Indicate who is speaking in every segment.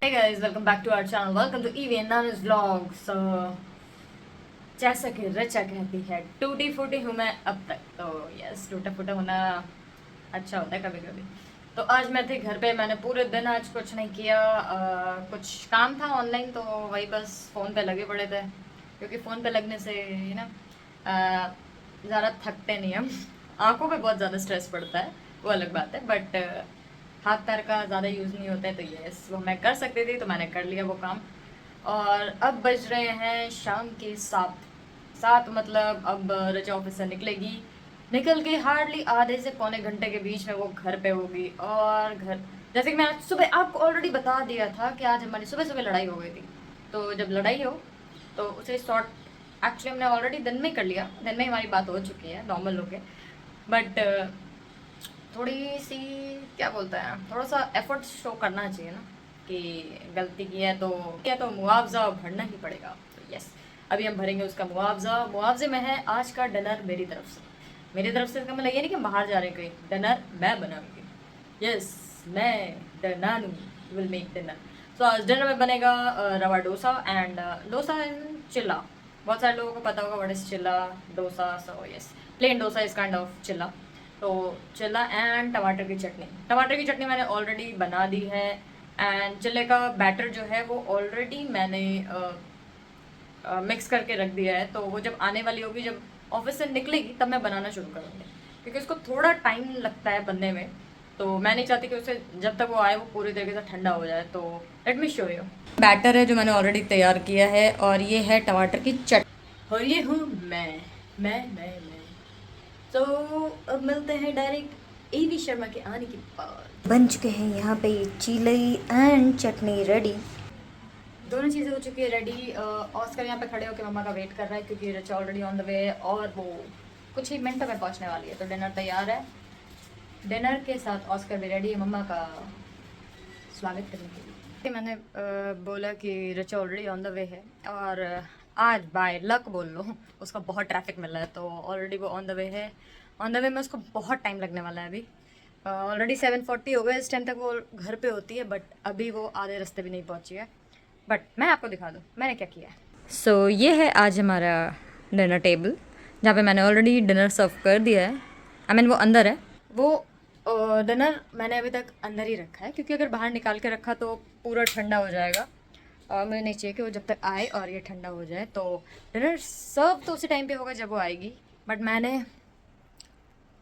Speaker 1: Hey guys, welcome back to our channel. Welcome to Evie and Nanu's vlogs. जैसा कि रचा कहती है टूटी फूटी हूँ मैं अब तक, तो यस टूटा फूटा होना अच्छा होता है कभी कभी। तो आज मैं थी घर पे, मैंने पूरे दिन आज कुछ नहीं किया। कुछ काम था ऑनलाइन, तो वही बस फ़ोन पे लगे पड़े थे, क्योंकि फ़ोन पे लगने से ज़्यादा थकते नहीं हम। आंखों पे बहुत ज़्यादा स्ट्रेस पड़ता है, वो अलग बात है, बट हाथ पैर का ज़्यादा यूज़ नहीं होता है, तो यस वो मैं कर सकती थी, तो मैंने कर लिया वो काम। और अब बज रहे हैं शाम के 7 मतलब अब रचा ऑफिस से निकलेगी, निकल के हार्डली आधे से पौने घंटे के बीच में वो घर पे होगी। और घर जैसे कि मैं आज सुबह आपको ऑलरेडी बता दिया था कि आज हमारी सुबह सुबह लड़ाई हो गई थी। तो जब लड़ाई हो तो उसे सॉर्ट एक्चुअली हमने ऑलरेडी दिन में कर लिया, दिन में हमारी बात हो चुकी है नॉर्मल हो के, बट थोड़ी सी क्या बोलता है, थोड़ा सा एफर्ट शो करना चाहिए ना कि गलती की है तो मुआवजा भरना ही पड़ेगा। तो यस अभी हम भरेंगे उसका मुआवजा। मुआवजे में है आज का डिनर मेरी तरफ से। मेरी तरफ से इसका मतलब ये नहीं कि हम बाहर जा रहे हैं कहीं, डिनर मैं बनाऊंगी। यस मैं the Nanu will make dinner. सो आज डिनर में बनेगा रवा डोसा एंड डोसा एंड चिल्ला। बहुत सारे लोगों को पता होगा what is chilla dosa. So yes plain dosa is kind of chilla. तो चिल्ला एंड टमाटर की चटनी। टमाटर की चटनी मैंने ऑलरेडी बना दी है, एंड चिल्ले का बैटर जो है वो ऑलरेडी मैंने मिक्स करके रख दिया है। तो वो जब आने वाली होगी, जब ऑफिस से निकलेगी, तब मैं बनाना शुरू करूँगी, क्योंकि उसको थोड़ा टाइम लगता है बनने में। तो मैं नहीं चाहती कि उसे जब तक वो आए वो पूरी तरीके से ठंडा हो जाए। तो let me show you. Batter है जो मैंने ऑलरेडी तैयार किया है, और ये है टमाटर की चटनी, और ये हूँ मैं। तो अब मिलते हैं डायरेक्ट एवी शर्मा के आने के बाद। बन चुके हैं यहाँ पे चिल्ली एंड चटनी रेडी। दोनों चीज़ें हो चुकी है रेडी। ऑस्कर यहाँ पे खड़े होकर मम्मा का वेट कर रहा है, क्योंकि रचा ऑलरेडी ऑन द वे है और वो कुछ ही मिनटों में पहुँचने वाली है। तो डिनर तैयार है, डिनर के साथ ऑस्कर भी रेडी है मम्मा का स्वागत करने के लिए। मैंने बोला कि रचा ऑलरेडी ऑन द वे है, और आज बाय लक बोल लो उसका बहुत ट्रैफिक मिल रहा है, तो ऑलरेडी वो ऑन द वे है। ऑन द वे में उसको बहुत टाइम लगने वाला है। अभी ऑलरेडी 7:40 हो गए, इस टाइम तक वो घर पे होती है, बट अभी वो आधे रास्ते भी नहीं पहुंची है। बट मैं आपको दिखा दूँ मैंने क्या किया है। सो ये है आज हमारा डिनर टेबल, जहाँ पे मैंने ऑलरेडी डिनर सर्व कर दिया है। आई मीन वो अंदर है। वो डिनर मैंने अभी तक अंदर ही रखा है, क्योंकि अगर बाहर निकाल के रखा तो पूरा ठंडा हो जाएगा, और मुझे नहीं चाहिए कि वो जब तक आए और ये ठंडा हो जाए। तो डिनर सर्व तो उसी टाइम पे होगा जब वो आएगी, बट मैंने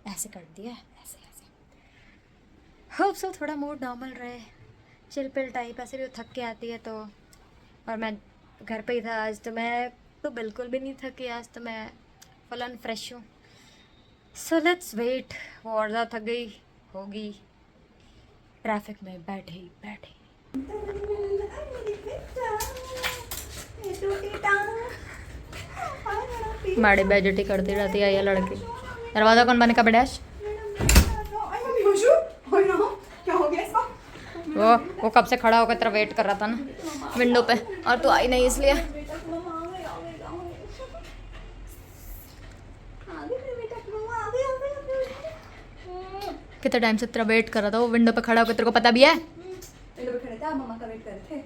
Speaker 1: ऐसे कर दिया है, ऐसे होप सो थोड़ा मूड नॉर्मल रहे, चिल पिल टाइप। ऐसे भी वो थक के आती है, तो और मैं घर पे ही था आज, तो मैं तो बिल्कुल भी नहीं थकी आज, तो मैं फुल एंड फ्रेश हूँ। So let's wait. वो और ज़्यादा थक गई होगी ट्रैफिक में बैठे। माड़ी बेइज्जती करती रहती है ये लड़की। दरवाजा कौन बंद का बेडैश? वो कब से खड़ा होकर तेरा वेट कर रहा था ना विंडो पे, और तू आई नहीं, इसलिए। कितने टाइम से तेरा वेट कर रहा था वो विंडो पे खड़ा होकर, तेरे को पता भी है?
Speaker 2: विंडो पे खड़े थे, आप मम्मा का वेट कर रहे थे।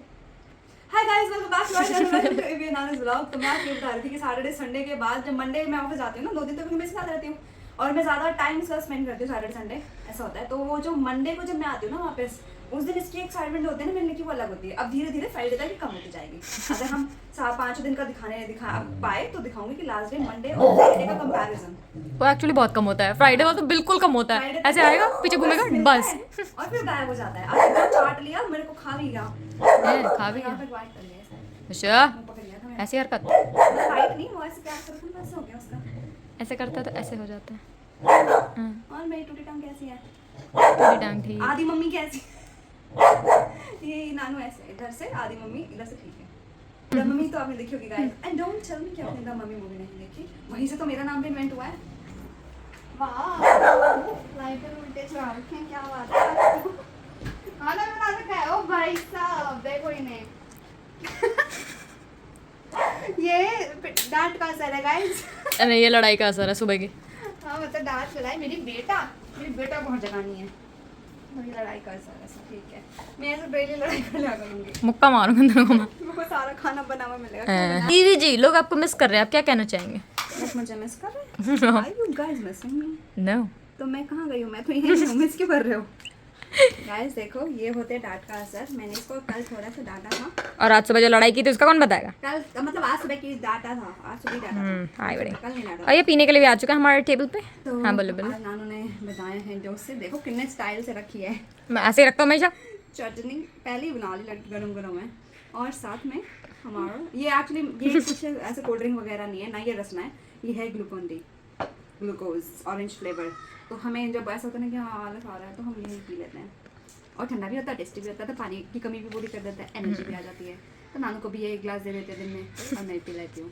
Speaker 2: Hi guys, welcome back to our channel, welcome to Avi Nanu's vlog. तो मैं आपको बता रही थी कि सैटरडे संडे के बाद, जब मंडे मैं ऑफिस आती हूँ ना, 2 दिन तक मैं मेरे साथ रहती हूँ, और मैं ज़्यादा टाइम इसका स्पेंड करती हूँ सैटरडे संडे, ऐसा होता है। तो वो जो मंडे को जब मैं आती हूँ ना वापस, उस दिन इसकी एक्साइटमेंट होती है ना मिलने की, वो अलग होती है। अब धीरे धीरे फ्राइडे तक कम होती जाएगी। अगर हम 4-5 दिन का दिखा पाए तो दिखाऊंगी कि लास्ट डे मंडे और फ्राइडे का कंपैरिजन।
Speaker 1: वो एक्चुअली बहुत कम होता है, फ्राइडे वाला तो बिल्कुल कम होता है। ऐसे आएगा पीछे घूमेगा बस,
Speaker 2: और फिर गायब हो जाता है। अब चाट लिया, मेरे को खा भी गया,
Speaker 1: खा भी
Speaker 2: गया।
Speaker 1: अच्छा ऐसी हरकत
Speaker 2: फाइट नहीं, वो ऐसे प्यार करता है, वैसे हो गया उसका।
Speaker 1: ऐसे करता है तो ऐसे हो जाता है।
Speaker 2: और मेरी टूटी टांग कैसी है?
Speaker 1: टूटी टांग ठीक।
Speaker 2: आधी मम्मी कैसी? ये नानू ऐसे इधर से, आधी मम्मी इधर से, ठीक है। द मम्मी तो आपने देखी होगी guys, and don't tell me कि आपने द मम्मी मूवी नहीं देखी। वहीं से तो मेरा नाम भी इन्वेंट हुआ है। वाह, लाइट पे उल्टे चढ़ा रखे हैं, क्या बात है। खाना बना रखा है। ओ भाई साहब देखो इन्हें। ये डांट का असर है गाइस।
Speaker 1: अरे ये लड़ाई का असर है सुबह की।
Speaker 2: हाँ मतलब डांट चला है। मेरी बेटा बहुत जगानी है। वही लड़ाई कर सकता, ठीक है। मैं ऐसे डेली लड़ाई कर लिया करूँगी,
Speaker 1: मुक्का मारूंगा तेरे को मैं।
Speaker 2: मेरे को सारा खाना बनावा मिलेगा। क्या बनाया?
Speaker 1: दीदी जी लोग आपको मिस कर रहे हैं, आप क्या कहना चाहेंगे?
Speaker 2: बस मुझे मिस कर रहे हैं? Are you guys missing me?
Speaker 1: No
Speaker 2: तो मैं कहाँ गई हूँ? मैं तो यहीं हूँ, मिस क्यों कर रहे हो? गाइस देखो, ये होते हैं डांट का असर। मैंने इसको कल थोड़ा सा डांटा था,
Speaker 1: और आज सुबह जो लड़ाई की थी उसका कौन बताएगा?
Speaker 2: कल मतलब आज सुबह की डांटा था, आज सुबह डांटा था,
Speaker 1: हाय बड़े।
Speaker 2: कल नहीं डांटा।
Speaker 1: और ये पीने के लिए भी आ चुका है हमारे टेबल पे।
Speaker 2: तो
Speaker 1: हाँ बोलो बोलो।
Speaker 2: आज नानू ने बताए हैं जो उससे, देखो कितने स्टाइल से रखी है
Speaker 1: मैं ऐसे ही रखता हूँ हमेशा।
Speaker 2: चटनी, पहले ही बना ली लड़की गरम गरम है। और साथ में हमारा ये एक्चुअली ये कुछ ऐसे कोल्ड ड्रिंक वगैरह नहीं है ना, ये रसना है, ये है Glucon D, glucose orange flavour. तो हमें जब ऐसा होता है ना कि हाँ आलस आ रहा है तो हम यही पी लेते हैं, और ठंडा भी होता है, टेस्टी भी होता है, तो पानी की कमी भी पूरी कर देता है, एनर्जी भी आ जाती है। तो नानू को भी ये एक गिलास दे देते हैं दिन में, और मैं पी लेती हूँ।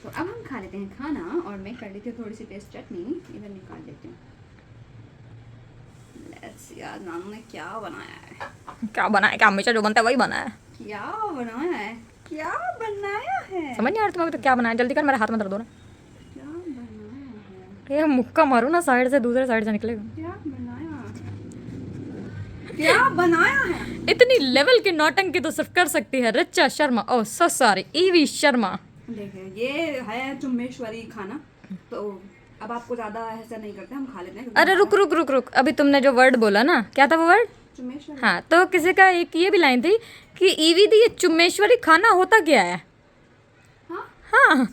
Speaker 2: तो अब हम खा लेते हैं खाना, और मैं कर लेती हूँ थोड़ी सी टेस्ट चटनी, इधर निकाल लेती हूँ। लेट्स यार नानू ने क्या बनाया है,
Speaker 1: क्या बनाया? क्या हमेशा जो बनता है वही बनाया है।
Speaker 2: क्या बनाया है, क्या बनाया है,
Speaker 1: समझ नहीं आ रहा तुम्हें तो क्या बनाया? जल्दी कर, मेरे हाथ में दर्द हो रहा
Speaker 2: क्या बनाया है,
Speaker 1: है। ये मुक्का मारू ना साइड से, दूसरे साइड से निकलेगा।
Speaker 2: क्या बनाया है, क्या बनाया है।
Speaker 1: इतनी लेवल की नौटंकी तो सिर्फ कर सकती है रिचा शर्मा। ओह सो सॉरी, ईवी शर्मा।
Speaker 2: देखिए ये है चुम्बेश्वरी खाना, तो अब आपको ज्यादा ऐसा नहीं करते, हम खा लेते हैं।
Speaker 1: अरे रुक रुक रुक रुक, अभी तुमने जो वर्ड बोला ना, क्या था वो वर्ड?
Speaker 2: चुम्बेश्वरी,
Speaker 1: हाँ, तो किसी का एक ये भी लाइन थी कि ईवी दी ये चुम्मेश्वरी खाना होता क्या है?
Speaker 2: हाँ
Speaker 1: हाँ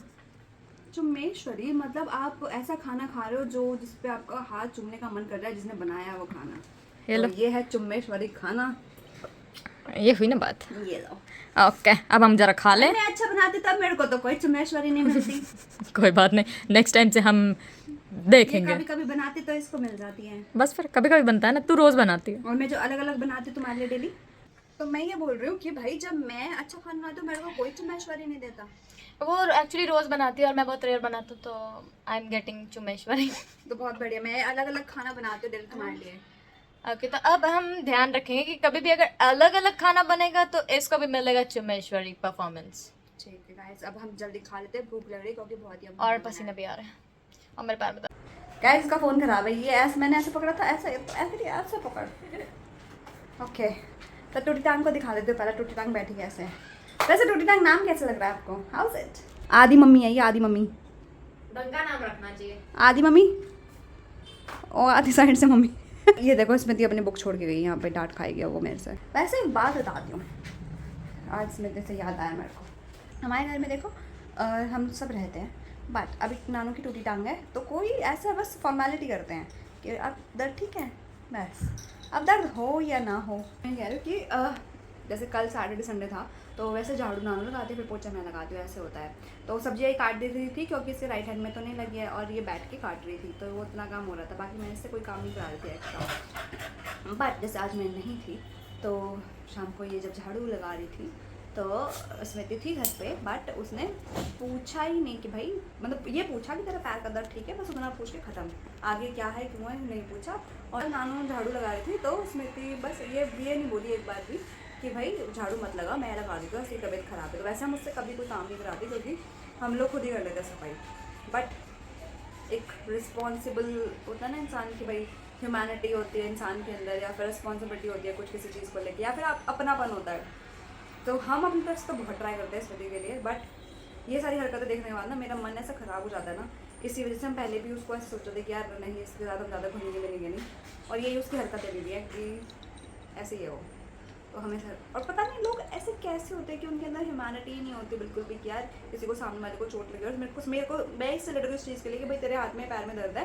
Speaker 2: चुम्बेश्वरी मतलब आप ऐसा खाना खा रहे हो जो जिसपे आपका हाथ चुमने का मन कर रहा है, जिसने बनाया है वो खाना।
Speaker 1: हेलो।
Speaker 2: तो ये है चुम्बेश्वरी खाना,
Speaker 1: ये हुई ना बात।
Speaker 2: ये लो।
Speaker 1: ओके, अब हम जरा खा लें।
Speaker 2: मैं अच्छा बनाती तब मेरे को तो कोई चुम्बेश्वरी नहीं मिलती।
Speaker 1: कोई बात नहीं, नेक्स्ट टाइम से हम
Speaker 2: ये
Speaker 1: देखेंगे।
Speaker 2: कभी कभी बनाती तो इसको मिल जाती है,
Speaker 1: बस फिर कभी कभी बनता है ना, तू रोज बनाती है।
Speaker 2: और मैं जो अलग अलग बनाती हूँ तुम्हारे लिए डेली। तो मैं ये बोल रही हूँ कि भाई जब मैं अच्छा खाना बनाती हूँ मेरे को कोई चुम्बेश्वरी नहीं देता।
Speaker 1: वो एक्चुअली रोज बनाती है और मैं बहुत रेयर बनाती हूँ, तो आई एम गेटिंग चुम्मेश्वरी।
Speaker 2: तो बहुत बढ़िया, मैं अलग अलग खाना बनाती हूँ डेली तुम्हारे लिए।
Speaker 1: ओके, तो अब हम ध्यान रखेंगे कि कभी भी अगर अलग अलग खाना बनेगा तो इसको भी मिलेगा चुम्मेश्वरी परफॉर्मेंस।
Speaker 2: ठीक है गाइस, अब हम जल्दी खा लेते हैं, भूख लग रही है क्योंकि बहुत ही
Speaker 1: और पसीना भी आ रहा है और मेरे पैर में दर्द।
Speaker 2: गाइस इसका फोन खराब है, ये ऐसे मैंने ऐसे पकड़ा था, ऐसे ऐसे पकड़। ओके, तो टूटी टांग को दिखा देते हो पहले। टूटी टांग बैठी कैसे है? वैसे टूटी टांग नाम कैसे लग रहा है आपको? How is it? आदि मम्मी है ये, आदि मम्मी।
Speaker 1: डंका नाम रखना चाहिए।
Speaker 2: आदि मम्मी और आदि साइड से मम्मी। ये देखो स्मृति अपनी बुक छोड़ के गई, यहाँ पे डांट खाएगी वो मेरे से। वैसे एक बात बताती हूँ, आज स्मृति से याद आया मेरे को। हमारे घर में देखो हम सब रहते हैं, बट अभी नानू की टूटी टांग है तो कोई ऐसा बस फॉर्मेलिटी करते हैं कि अब दर्द ठीक है, बस अब दर्द हो या ना हो। मैं कह रही हूँ कि जैसे कल सैटरडे संडे था तो वैसे झाड़ू नानू लगाती है, फिर पोछा मैं लगाती हूँ, ऐसे होता है। तो सब्जियाँ काट दे रही थी क्योंकि इसके राइट हैंड में तो नहीं लगी है, और ये बैठ के काट रही थी, तो वो इतना काम हो रहा था। बाकी मैं इससे कोई काम नहीं करा रही थी एक्स्ट्रा। बट जैसे आज मैं नहीं थी तो शाम को ये जब झाड़ू लगा रही थी तो स्मृति थी घर पे, बट उसने पूछा ही नहीं कि भाई, मतलब ये पूछा कि तेरा पैर का दर्द ठीक है, बस उतना पूछ के ख़त्म। आगे क्या है क्यों है नहीं पूछा। और नानू झाड़ू लगा रही थी तो स्मृति बस ये नहीं बोली एक बार भी कि भाई झाड़ू मत लगा, मैं लगा दी, तो उसकी तबीयत ख़राब है। तो वैसे हम उससे कभी कोई काम नहीं कराते क्योंकि हम लोग खुद ही कर लेते हैं सफाई। बट एक रिस्पॉन्सिबल होता है ना इंसान की, भाई ह्यूमैनिटी होती है इंसान के अंदर, या फिर रिस्पॉन्सिबिलिटी होती है कुछ किसी चीज़ को लेकर, या फिर आप अपनापन होता है। तो हम अपनी तरफ से तो बहुत ट्राई करते हैं स्मृति के लिए, बट ये सारी हरकतें देखने के बाद ना मेरा मन ऐसा ख़राब हो जाता है ना, इसी वजह से हम पहले भी उसको ऐसे सोचते थे कि यार नहीं इसके साथ हम ज़्यादा घुलेंगे मिलेंगे नहीं, और यही उसकी हरकतें भी है कि ऐसे ही है वो। तो हमें और पता नहीं लोग ऐसे कैसे होते हैं कि उनके अंदर ह्यूमैनिटी ही नहीं होती बिल्कुल भी, कि यार किसी को सामने वाले को चोट लगे और मेरे को मैं इससे लड़ रही उस चीज़ के लिए कि भाई तेरे हाथ में पैर में दर्द है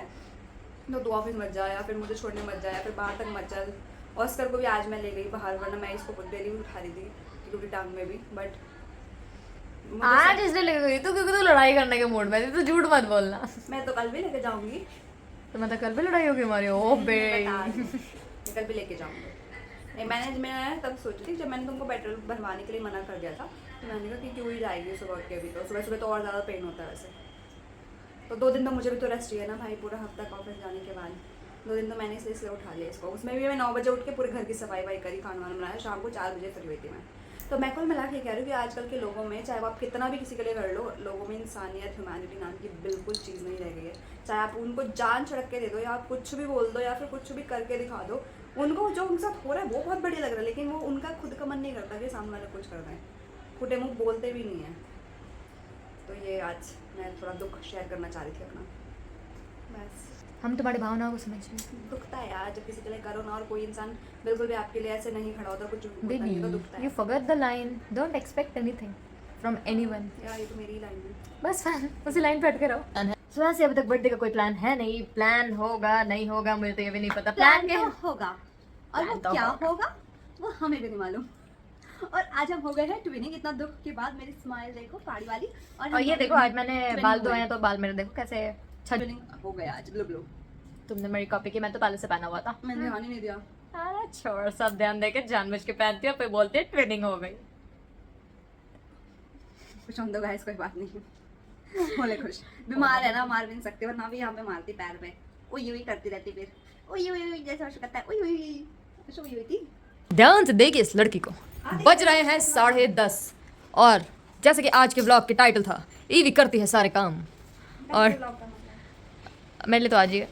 Speaker 2: तो तू ऑफिस मत जा, या फिर मुझे छोड़ने मत जा, या फिर बाहर तक मत चल। ऑस्कर को भी आज मैं ले गई बाहर, वरना मैं इसको डेली उठा रही थी टूटी टांग में भी। बट
Speaker 1: आज इसलिए लेके गई तू क्योंकि तू लड़ाई करने के मूड में थी, तो झूठ मत बोलना।
Speaker 2: मैं तो कल भी लेके जाऊंगी।
Speaker 1: तो मतलब कल भी लड़ाई होगी हमारी? ओ बे,
Speaker 2: मैं कल भी लेके जाऊंगी। नहीं मैं तब सोची थी जब मैंने तुमको पेट्रोल भरवाने के लिए मना कर दिया था, तो मैंने कहा कि क्यों ही जाएगी सुबह के, अभी तो सुबह तो और ज़्यादा पेन होता है वैसे। तो 2 दिन तो मुझे भी तो रेस्ट चाहिए ना भाई, पूरा हफ्ता ऑफिस जाने के बाद 2 दिन तो मैंने इसलिए उठा लिया इसको। उसमें भी मैं 9 बजे उठ के पूरे घर की सफाई वाई करी, खाना वाना बनाया, शाम को 4 बजे फ्री हुई थी मैं। तो मैं कुल मिला के कह रही हूँ कि आजकल के लोगों में, चाहे वो आप कितना भी किसी के लिए कर लो, लोगों में इंसानियत ह्यूमैनिटी नाम की बिल्कुल चीज़ नहीं रह गई है। चाहे आप उनको जान छिड़क के दे दो, या आप कुछ भी बोल दो, या फिर कुछ भी करके दिखा दो, उनको जो उनके साथ हो रहा है वो बहुत बढ़िया लग रहा है, लेकिन वो उनका खुद का मन नहीं करता कि सामने वाला कुछ कर रहे हैं, फुटे मुंह बोलते भी नहीं है। तो ये आज मैं थोड़ा दुख शेयर करना चाह रही थी अपना, बस।
Speaker 1: हम तुम्हारी भावनाओं को समझ रहे हैं।
Speaker 2: दुखता है यार जब किसी के लिए करो ना और कोई इंसान बिल्कुल भी आपके लिए ऐसे नहीं खड़ा होता, कुछ बोलता नहीं तो दुखता
Speaker 1: बेबी
Speaker 2: है।
Speaker 1: You forgot the line, don't expect anything from anyone.
Speaker 2: यार ये तो मेरी लाइन है।
Speaker 1: बस फैन उसी लाइन पे अटके रहो। सो वैसे अभी तक बर्थडे का कोई प्लान है नहीं, प्लान होगा नहीं होगा मुझे तो ये भी नहीं पता। प्लान क्या
Speaker 2: तो
Speaker 1: है?
Speaker 2: होगा और वो
Speaker 1: Plan तो
Speaker 2: क्या
Speaker 1: होगा।
Speaker 2: होगा वो हमें भी नहीं मालूम। और आज हम हो गए हैं ट्विनिंग, इतना दुख के बाद मेरी स्माइल देखो पहाड़ी वाली।
Speaker 1: और ये देखो आज मैंने बाल धोए हैं तो बाल मेरे देखो कैसे
Speaker 2: ट्विनिंग हो गया आज, ब्लू ब्लू।
Speaker 1: तुमने मेरी कॉपी की, मैं तो पहले से पहना हुआ था।
Speaker 2: मैंने ध्यान ही नहीं दिया।
Speaker 1: अरे छोड़, सब ध्यान देके जानबूझ के पहनती है फिर बोलती है ट्विनिंग हो गई।
Speaker 2: कुछ हम दो गाइस, कोई बात नहीं, बोले खुश। बीमार है ना, मार भी नहीं सकते, वरना भी यहाँ पे मारती पैर पे, उई उई करती रहती, फिर उई उई उई जैसे वर्ष करता है, उई उई उई थी।
Speaker 1: ध्यान से देखिए इस लड़की को। बज रहे हैं 10:30 और जैसे कि आज के व्लॉग के टाइटल था, ईवी करती है सारे काम। और मेरे लिए तो आज ही है।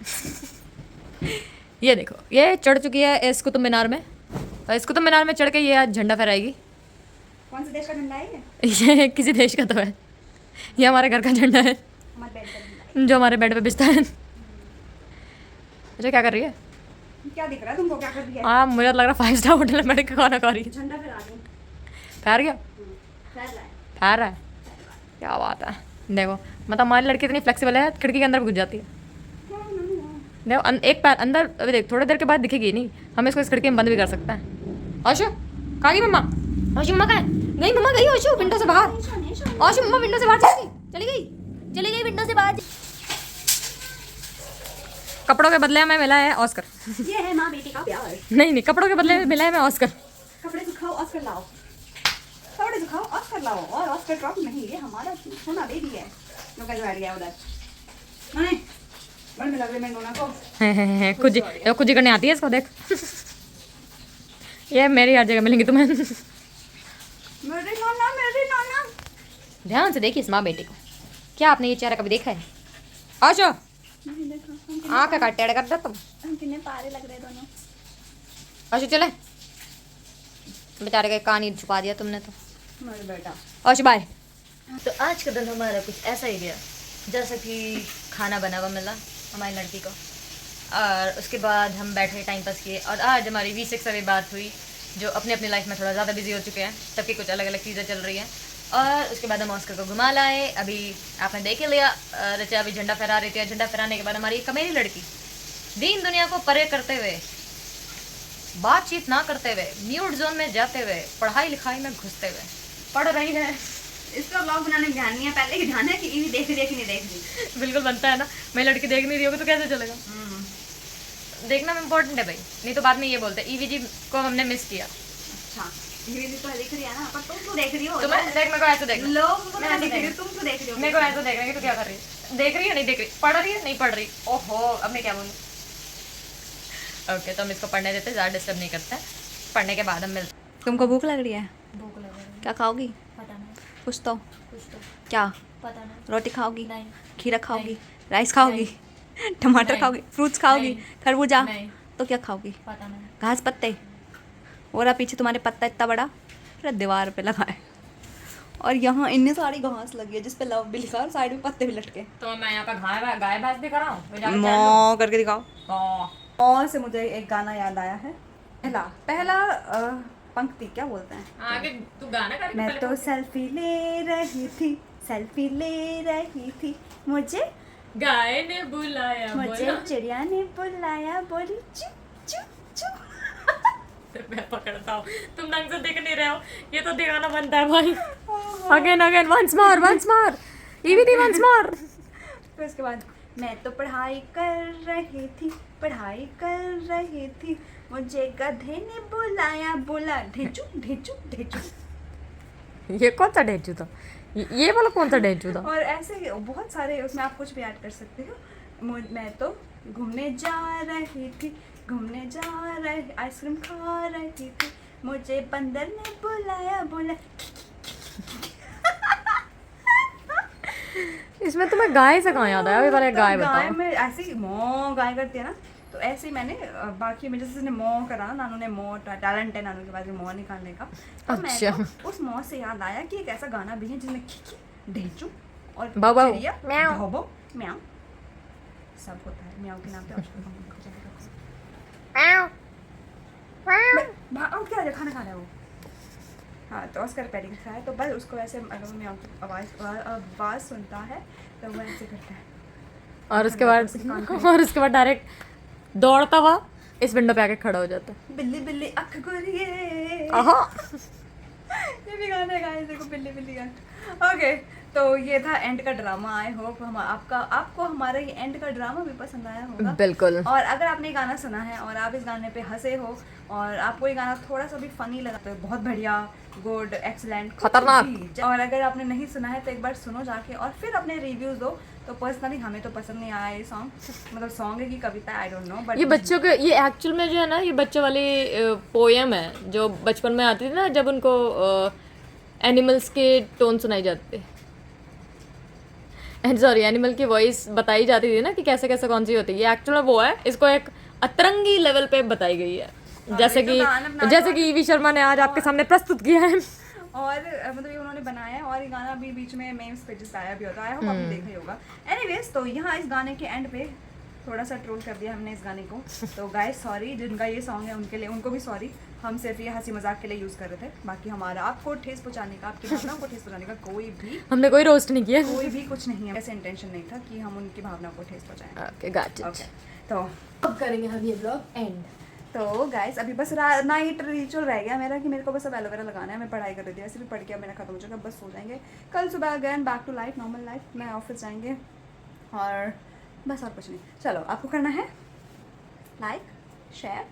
Speaker 1: ये देखो ये चढ़ चुकी है इस कुतुब मीनार में, और इस कुतुब मीनार में चढ़ के ये आज झंडा फहराएगी।
Speaker 2: कौन से देश का झंडा है
Speaker 1: ये किसी देश का तो है, ये हमारे घर का झंडा है
Speaker 2: हमारे बेड का झंडा
Speaker 1: जो हमारे बेड पे बिछता है। अच्छा क्या कर रही है?
Speaker 2: है। क्या दिख रहा है तुमको, क्या कर रही है?
Speaker 1: हाँ मुझे तो लग रहा 5 स्टार होटल में बैठ के खाना खा रही है।
Speaker 2: झंडा फहरा दूं,
Speaker 1: फैर गया,
Speaker 2: फहर रहा है।
Speaker 1: फैर रहा है, क्या बात है। देखो मतलब हमारी लड़की इतनी फ्लेक्सिबल है, खिड़की के अंदर भी घुस जाती है। देखो एक पैर अंदर, अभी देख थोड़ी देर के बाद दिखेगी नहीं, हम इसको इस खिड़की में बंद भी कर सकते हैं। आशु कहाँ गई मम्मा? आशु मम्मा कहाँ है? गई मम्मा, गई आशु विंडो से बाहर। आशु मम्मा विंडो से बाहर चली गई विंडो से बाहर। कपड़ों के बदले हमें मिला है ऑस्कर।
Speaker 2: ये है माँ बेटी का प्यार।
Speaker 1: नहीं कपड़ों के बदले में मिला है हमें ऑस्कर।
Speaker 2: कपड़े सुखाओ ऑस्कर लाओ, कपड़े सुखाओ ऑस्कर लाओ। और ऑस्कर ड्रॉप नहीं, ये हमारा सोना बेबी है जो का जो बैठ गया उधर। नहीं बड़ में लग रही मैं नोना को
Speaker 1: कुछ ही करने आती है इसको, देख। ये मेरी हर जगह मिलेंगी तुम्हें।
Speaker 2: मेरी नोना।
Speaker 1: ध्यान से देखिए इस माँ बेटी को। क्या आपने ये चेहरा कभी देखा है? आशो
Speaker 2: नहीं देखा,
Speaker 1: आँख का टेढ़ कर दो तुम।
Speaker 2: हम कितने पारे लग रहे दोनों।
Speaker 1: आशु चले, बेचारे का कान ही छुपा दिया तुमने तो।
Speaker 2: मेरे बेटा
Speaker 1: आशु बाय। तो आज का दिन हमारा कुछ ऐसा ही गया, जैसे कि खाना बना हुआ मिला हमारी लड़की को, और उसके बाद हम बैठे टाइम पास किए। और आज हमारी V6 से भी बात हुई, जो अपनी अपनी लाइफ में थोड़ा ज़्यादा बिजी हो चुके हैं, सबकी कुछ अलग अलग चीज़ें चल रही हैं। और उसके बाद हम ऑस्कर को घुमा लाए। अभी आपने देख ही लिया, रचा अभी झंडा फहरा रही थी। झंडा फहराने के बाद हमारी एक मेरी लड़की दीन दुनिया को परे करते हुए, बातचीत ना करते हुए, म्यूट जोन में जाते हुए, पढ़ाई लिखाई में घुसते हुए पढ़ रही है।
Speaker 2: इसका ब्लॉग बनाने में ध्यान नहीं है, पहले ही ध्यान है कि इवी देख नहीं देख रही।
Speaker 1: बिल्कुल बनता है ना, मेरी लड़की देख नहीं रही होगी तो कैसे चलेगा। देखना इम्पोर्टेंट है भाई, नहीं तो बाद में ये बोलते हैं ईवी जी को हमने मिस किया।
Speaker 2: अच्छा इवी तो देख रही है ना, पर तुम क्यों देख रही हो?
Speaker 1: तो मैं देख, मेरे को ऐसे देख,
Speaker 2: लोग को
Speaker 1: मैं
Speaker 2: तो
Speaker 1: ऐसे
Speaker 2: देख रही हो,
Speaker 1: देख,
Speaker 2: तुम क्यों देख रही हो?
Speaker 1: मेरे को ऐसे देख रहे हैं कि तू क्या कर रही है, देख रही है नहीं देख रही, पढ़ रही है नहीं पढ़ रही। ओहो अब मैं क्या बोलूँ। ओके तो हम इसको पढ़ने देते, ज़्यादा डिस्टर्ब नहीं करते, पढ़ने के बाद हम मिलते।
Speaker 2: तुमको भूख लग रही है?
Speaker 1: भूख लग रही है,
Speaker 2: क्या खाओगी?
Speaker 1: पता नहीं,
Speaker 2: कुछ तो
Speaker 1: कुछ तो
Speaker 2: क्या?
Speaker 1: पता नहीं।
Speaker 2: रोटी खाओगी?
Speaker 1: नहीं
Speaker 2: खीरा खाओगी? राइस खाओगी? टमाटर
Speaker 1: नहीं।
Speaker 2: खाओगी? फ्रूट्स खाओगी?
Speaker 1: नहीं।
Speaker 2: खरबूजा?
Speaker 1: नहीं
Speaker 2: तो क्या खाओगी?
Speaker 1: पता नहीं।
Speaker 2: घास पत्ते? और आप पीछे तुम्हारे पत्ता इतना बड़ा पूरा दीवार पे लगा है, और यहाँ इतनी सारी घास लगी है जिस पे लव भी लिखा है और साइड में पत्ते भी लटके।
Speaker 1: तो मैं यहाँ पे गाय भैंस भी कराऊँ?
Speaker 2: मौ करके दिखाओ।
Speaker 1: मौ
Speaker 2: और से मुझे एक गाना याद आया है, पहला पंक्ति क्या बोलते हैं?
Speaker 1: आगे तू गाना कर।
Speaker 2: मैं तो सेल्फी ले रही थी, मुझे
Speaker 1: गाय ने बुलाया,
Speaker 2: मुझे चिड़िया ने बुलाया, बोली चू चू चू।
Speaker 1: मैं पकड़ता हूँ, तुम ढंग से देख नहीं रहे हो, ये तो दिखाना बनता है भाई। अगेन वंस मोर ईवी वंस मोर।
Speaker 2: फिर उसके बाद मैं तो पढ़ाई कर रही थी, मुझे गधे ने बुलाया, बोला ढेचू ढेचू ढेचू।
Speaker 1: ये कौन सा ढेंचू था? ये वाला कौन सा ढेंचू था?
Speaker 2: और ऐसे ही बहुत सारे, उसमें आप कुछ भी ऐड कर सकते हो। मैं तो घूमने जा रही थी, आइसक्रीम खा रही थी, मुझे बंदर ने बुलाया, बोला।
Speaker 1: इसमें तुम्हें गाय से कहाँ याद आया? अभी पहले गाय
Speaker 2: गाय
Speaker 1: बताओ।
Speaker 2: में ऐसे ही मौ गाय करती है ना, तो ऐसे ही मैंने बाकी में जैसे मो करा ना, नानू ने मो टैलेंट है नानू के पास मो निकालने का, तो
Speaker 1: अच्छा।
Speaker 2: मैं उस मो से याद आया कि एक ऐसा गाना भी है जिसमें खिकी ढेचू और
Speaker 1: बाऊ बाऊ,
Speaker 2: चिड़िया
Speaker 1: म्याऊ।
Speaker 2: भौबो म्याऊ सब होता है। म्याऊ के नाम पे क्या है खाना खा रहा है वो। हाँ तो ऑस्कर पेडिंग है, तो बस उसको ऐसे अगर म्याऊ की आवाज़ सुनता है तो वो ऐसे करता है।
Speaker 1: और उसके बाद डायरेक्ट दौड़ता हुआ इस विंडो पे आके खड़ा हो जाता है।
Speaker 2: बिल्ली बिल्ली अख खोलिए,
Speaker 1: आहा।
Speaker 2: ये भी गाना है गाइस, देखो बिल्ली बिल्ली अख। ओके तो ये था एंड का ड्रामा। आई होप हम आपको हमारा ये एंड का ड्रामा भी पसंद आया होगा।
Speaker 1: बिल्कुल।
Speaker 2: और अगर आपने ये गाना सुना है और आप इस गाने पे हंसे हो और आपको ये गाना थोड़ा सा भी फनी लगा तो बहुत बढ़िया, गुड, एक्सीलेंट,
Speaker 1: खतरनाक।
Speaker 2: और अगर आपने नहीं सुना है तो एक बार सुनो जाके और फिर अपने रिव्यूज दो। तो पर्सनली हमें तो पसंद नहीं आया ये सॉन्ग, मतलब सॉन्ग है कि कविता आई डोंट नो, बट
Speaker 1: ये बच्चों के, ये एक्चुअल में जो है ना, ये बच्चों वाली पोएम है जो बचपन में आती थी ना, जब उनको एनिमल्स के टोन सुनाई जाते, सॉरी एनिमल की वॉइस बताई जाती थी ना कि कैसे कैसे कौन सी होती है। ये एक्चुअल में वो है, इसको एक अतरंगी लेवल पे बताई गई है, जैसे कि ईवी शर्मा ने आज आपके सामने प्रस्तुत किया है।
Speaker 2: और मतलब ये उन्होंने बनाया है और ये गाना भी बीच में मेम्स पे जिस आया भी होता है, होप आपने देखा ही होगा। एनीवेज तो यहाँ इस गाने के एंड पे थोड़ा सा ट्रोल कर दिया हमने इस गाने को, तो गाइस सॉरी, जिनका ये सॉन्ग है उनके लिए, उनको भी सॉरी। हम सिर्फ ये हंसी मजाक के लिए यूज़ कर रहे थे, बाकी हमारा आपको ठेस पहुंचाने का, आपकी भावनाओं को ठेस पहुंचाने का
Speaker 1: हमने कोई रोस्ट नहीं किया,
Speaker 2: कोई भी कुछ नहीं है, ऐसे इंटेंशन नहीं था कि हम उनकी भावनाओं को ठेस पहुंचाएं।
Speaker 1: Okay got it.
Speaker 2: तो
Speaker 1: अब करेंगे हम ये व्लॉग एंड।
Speaker 2: तो गाइस अभी बस नाइट रिचुअल रह गया मेरा कि मेरे को बस अब एलोवेरा लगाना है। मैं पढ़ाई कर रही थी, वैसे भी पढ़ के अब मेरा खत्म हो जाएगा, बस सो जाएंगे। कल सुबह again back to life, normal life, मैं ऑफिस जाएंगे और बस और कुछ नहीं। चलो आपको करना है like, share,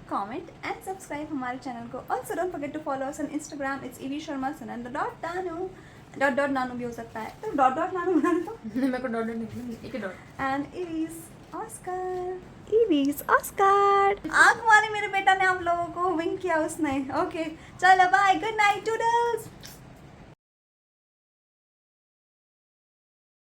Speaker 2: comment and subscribe हमारे चैनल को। Also don't forget to follow us on Instagram, it's Avi Sharma _Nanu, dot Nanu भी हो सकता है, तो डॉट नानू बना दो।
Speaker 1: मेरे को डॉट नहीं, डॉट
Speaker 2: एंड ईवीज ऑस्कर आँख मारी मेरे बेटा ने, आप लोगों को विंक किया उसने। ओके चलो बाय, गुड नाइट टूडल्स।